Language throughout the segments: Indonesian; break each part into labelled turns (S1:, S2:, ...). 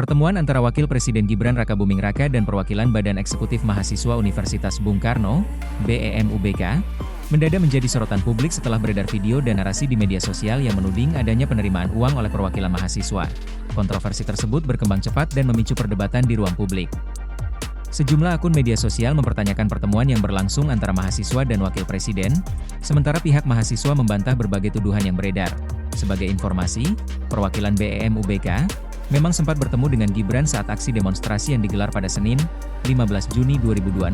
S1: Pertemuan antara Wakil Presiden Gibran Rakabuming Raka dan perwakilan Badan Eksekutif Mahasiswa Universitas Bung Karno, BEM UBK, mendadak menjadi sorotan publik setelah beredar video dan narasi di media sosial yang menuding adanya penerimaan uang oleh perwakilan mahasiswa. Kontroversi tersebut berkembang cepat dan memicu perdebatan di ruang publik. Sejumlah akun media sosial mempertanyakan pertemuan yang berlangsung antara mahasiswa dan wakil presiden, sementara pihak mahasiswa membantah berbagai tuduhan yang beredar. Sebagai informasi, perwakilan BEM UBK memang sempat bertemu dengan Gibran saat aksi demonstrasi yang digelar pada Senin, 15 Juni 2026.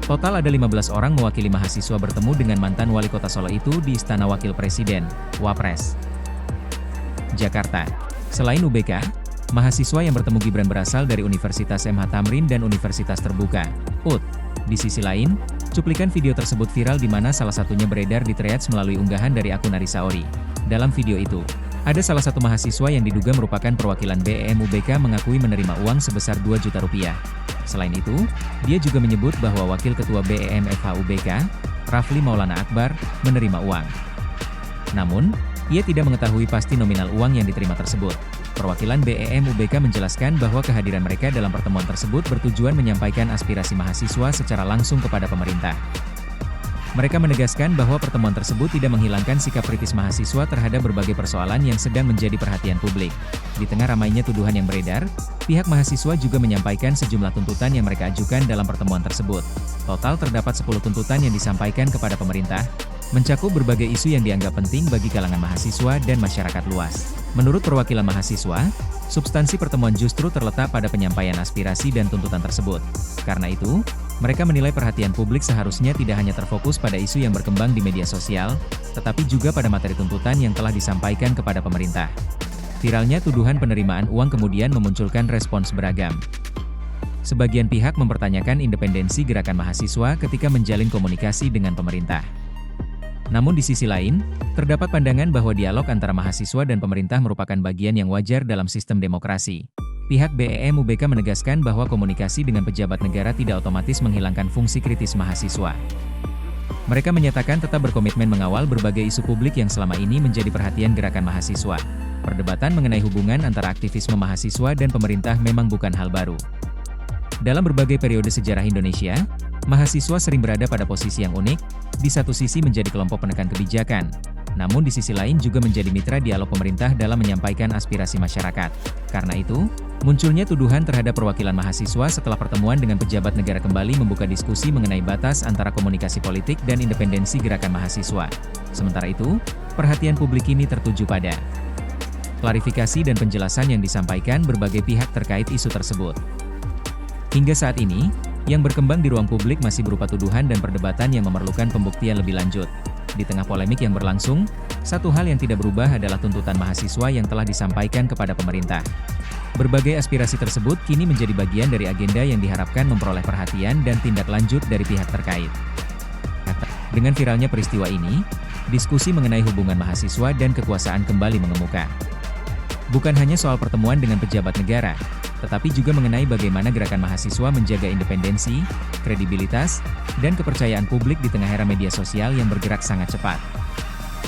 S1: Total ada 15 orang mewakili mahasiswa bertemu dengan mantan wali kota Solo itu di Istana Wakil Presiden, Wapres, Jakarta. Selain UBK, mahasiswa yang bertemu Gibran berasal dari Universitas MH Tamrin dan Universitas Terbuka, UT. Di sisi lain, cuplikan video tersebut viral di mana salah satunya beredar di threads melalui unggahan dari akun Arisa Ori. Dalam video itu, ada salah satu mahasiswa yang diduga merupakan perwakilan BEM UBK mengakui menerima uang sebesar 2 juta rupiah. Selain itu, dia juga menyebut bahwa Wakil Ketua BEM FH UBK, Rafli Maulana Akbar, menerima uang. Namun, ia tidak mengetahui pasti nominal uang yang diterima tersebut. Perwakilan BEM UBK menjelaskan bahwa kehadiran mereka dalam pertemuan tersebut bertujuan menyampaikan aspirasi mahasiswa secara langsung kepada pemerintah. Mereka menegaskan bahwa pertemuan tersebut tidak menghilangkan sikap kritis mahasiswa terhadap berbagai persoalan yang sedang menjadi perhatian publik. Di tengah ramainya tuduhan yang beredar, pihak mahasiswa juga menyampaikan sejumlah tuntutan yang mereka ajukan dalam pertemuan tersebut. Total terdapat 10 tuntutan yang disampaikan kepada pemerintah, mencakup berbagai isu yang dianggap penting bagi kalangan mahasiswa dan masyarakat luas. Menurut perwakilan mahasiswa, substansi pertemuan justru terletak pada penyampaian aspirasi dan tuntutan tersebut. Karena itu, mereka menilai perhatian publik seharusnya tidak hanya terfokus pada isu yang berkembang di media sosial, tetapi juga pada materi tuntutan yang telah disampaikan kepada pemerintah. Viralnya tuduhan penerimaan uang kemudian memunculkan respons beragam. Sebagian pihak mempertanyakan independensi gerakan mahasiswa ketika menjalin komunikasi dengan pemerintah. Namun di sisi lain, terdapat pandangan bahwa dialog antara mahasiswa dan pemerintah merupakan bagian yang wajar dalam sistem demokrasi. Pihak BEM UBK menegaskan bahwa komunikasi dengan pejabat negara tidak otomatis menghilangkan fungsi kritis mahasiswa. Mereka menyatakan tetap berkomitmen mengawal berbagai isu publik yang selama ini menjadi perhatian gerakan mahasiswa. Perdebatan mengenai hubungan antara aktivisme mahasiswa dan pemerintah memang bukan hal baru. Dalam berbagai periode sejarah Indonesia, mahasiswa sering berada pada posisi yang unik, di satu sisi menjadi kelompok penekan kebijakan, namun di sisi lain juga menjadi mitra dialog pemerintah dalam menyampaikan aspirasi masyarakat. Karena itu, munculnya tuduhan terhadap perwakilan mahasiswa setelah pertemuan dengan pejabat negara kembali membuka diskusi mengenai batas antara komunikasi politik dan independensi gerakan mahasiswa. Sementara itu, perhatian publik ini tertuju pada klarifikasi dan penjelasan yang disampaikan berbagai pihak terkait isu tersebut. Hingga saat ini, yang berkembang di ruang publik masih berupa tuduhan dan perdebatan yang memerlukan pembuktian lebih lanjut. Di tengah polemik yang berlangsung, satu hal yang tidak berubah adalah tuntutan mahasiswa yang telah disampaikan kepada pemerintah. Berbagai aspirasi tersebut kini menjadi bagian dari agenda yang diharapkan memperoleh perhatian dan tindak lanjut dari pihak terkait. Dengan viralnya peristiwa ini, diskusi mengenai hubungan mahasiswa dan kekuasaan kembali mengemuka. Bukan hanya soal pertemuan dengan pejabat negara, tetapi juga mengenai bagaimana gerakan mahasiswa menjaga independensi, kredibilitas, dan kepercayaan publik di tengah era media sosial yang bergerak sangat cepat.